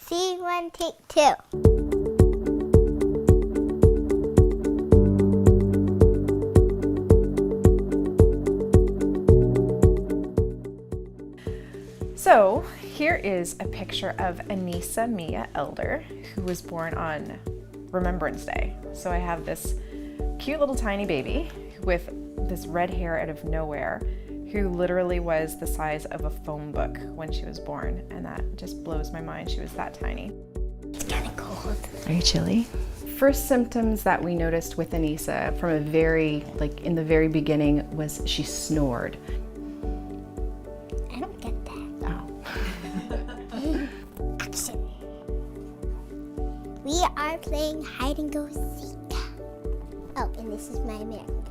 Scene 1, take 2. So here is a picture of Anisa Mia Elder, who was born on Remembrance Day. So I have this cute little tiny baby with this red hair out of nowhere, who literally was the size of a phone book when she was born, and that just blows my mind. She was that tiny. It's kind of cold. Are you chilly? First symptoms that we noticed with Anisa from in the very beginning was she snored. I don't get that. Oh. Action. We are playing hide and go seek. Oh, and this is my American girl.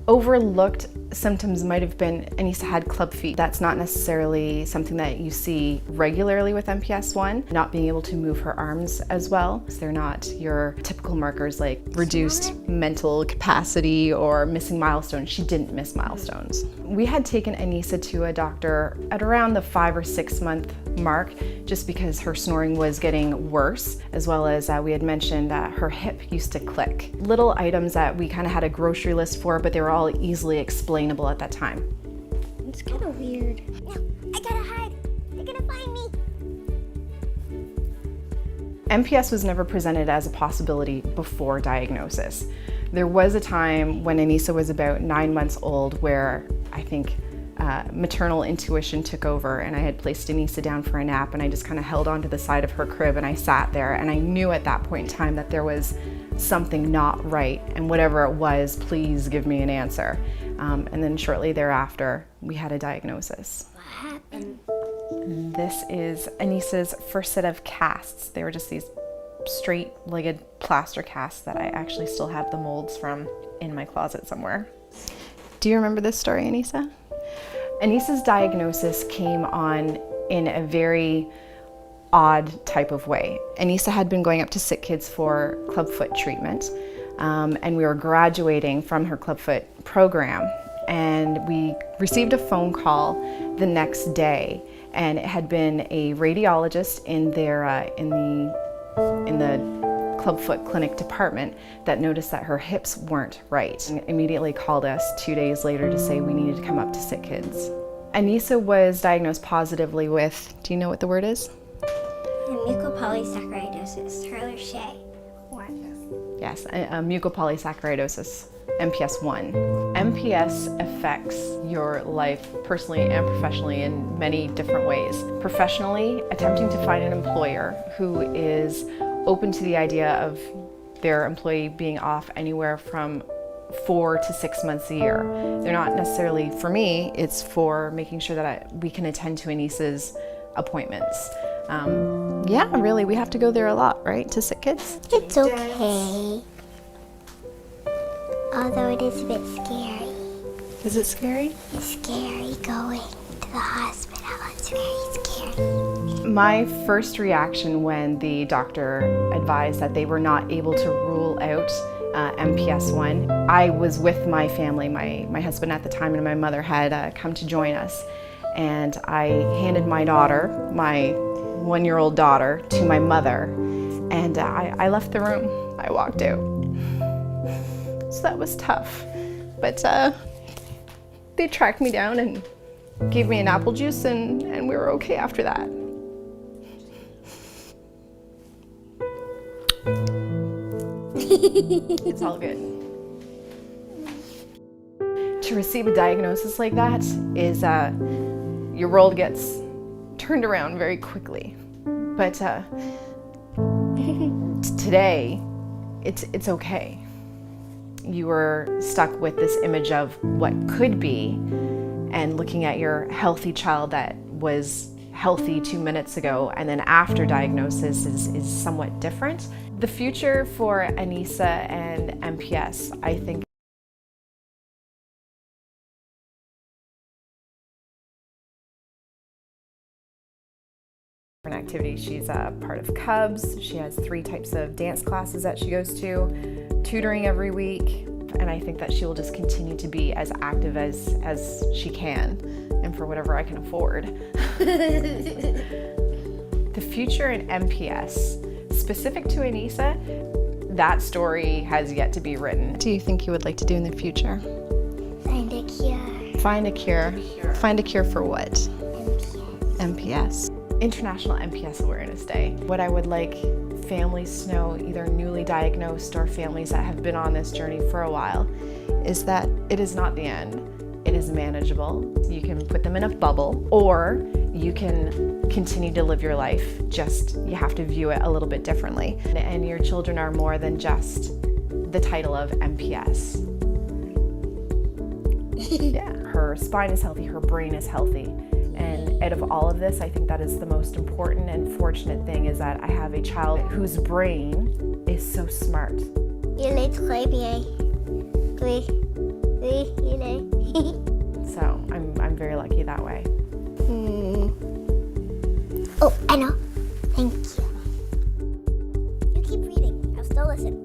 Overlooked symptoms might have been Anisa had club feet. That's not necessarily something that you see regularly with MPS 1. Not being able to move her arms as well. They're not your typical markers like reduced mental capacity or missing milestones. She didn't miss milestones. We had taken Anisa to a doctor at around the 5 or 6 month mark just because her snoring was getting worse, as well as we had mentioned that her hip used to click. Little items that we kind of had a grocery list for, but they were all easily explainable at that time. It's kind of weird. No, I gotta hide. They're gonna find me. MPS was never presented as a possibility before diagnosis. There was a time when Anisa was about 9 months old where I think maternal intuition took over, and I had placed Anisa down for a nap, and I just kind of held onto the side of her crib and I sat there, and I knew at that point in time that there was something not right, and whatever it was, please give me an answer. And then shortly thereafter, we had a diagnosis. What happened? This is Anisa's first set of casts. They were just these straight-legged plaster casts that I actually still have the molds from in my closet somewhere. Do you remember this story, Anisa? Anisa's diagnosis came on in a very odd type of way. Anisa had been going up to Sick Kids for clubfoot treatment, and we were graduating from her clubfoot program, and we received a phone call the next day, and it had been a radiologist in their in the clubfoot clinic department that noticed that her hips weren't right, and immediately called us 2 days later to say we needed to come up to Sick Kids. Anisa was diagnosed positively with, do you know what the word is? Mukopolysakkaridose, her Shay. Yes, mukopolysakkaridose, MPS 1. MPS affects your life personally and professionally in many different ways. Professionally, attempting to find an employer who is open to the idea of their employee being off anywhere from 4 to 6 months a year. They're not necessarily for me, it's for making sure that we can attend to Anisa's appointments. Yeah, really, we have to go there a lot, right, to Sick Kids? It's okay. Although it is a bit scary. Is it scary? It's scary going to the hospital. It's very scary. My first reaction when the doctor advised that they were not able to rule out MPS 1, I was with my family. My husband at the time and my mother had come to join us, and I handed my daughter, my 1-year-old daughter, to my mother, and I left the room. I walked out. So that was tough, but they tracked me down and gave me an apple juice, and we were okay after that. It's all good. To receive a diagnosis like that is your world gets turned around very quickly. But today, it's okay. You were stuck with this image of what could be, and looking at your healthy child that was healthy 2 minutes ago, and then after diagnosis is somewhat different. The future for Anisa and MPS, I think, activity. She's a part of Cubs. She has 3 types of dance classes that she goes to, tutoring every week, and I think that she will just continue to be as active as she can, and for whatever I can afford. The future in MPS, specific to Anisa, that story has yet to be written. What do you think you would like to do in the future? Find a cure. Find a cure. Find a cure for what? MPS. MPS. International MPS Awareness Day. What I would like families to know, either newly diagnosed or families that have been on this journey for a while, is that it is not the end. It is manageable. You can put them in a bubble, or you can continue to live your life, just you have to view it a little bit differently. And your children are more than just the title of MPS. Yeah, her spine is healthy, her brain is healthy. And out of all of this, I think that is the most important and fortunate thing, is that I have a child whose brain is so smart. Il est très bien. Oui. Oui, il est. So I'm very lucky that way. Oh, I know. Thank you. You keep reading. I'll still listen.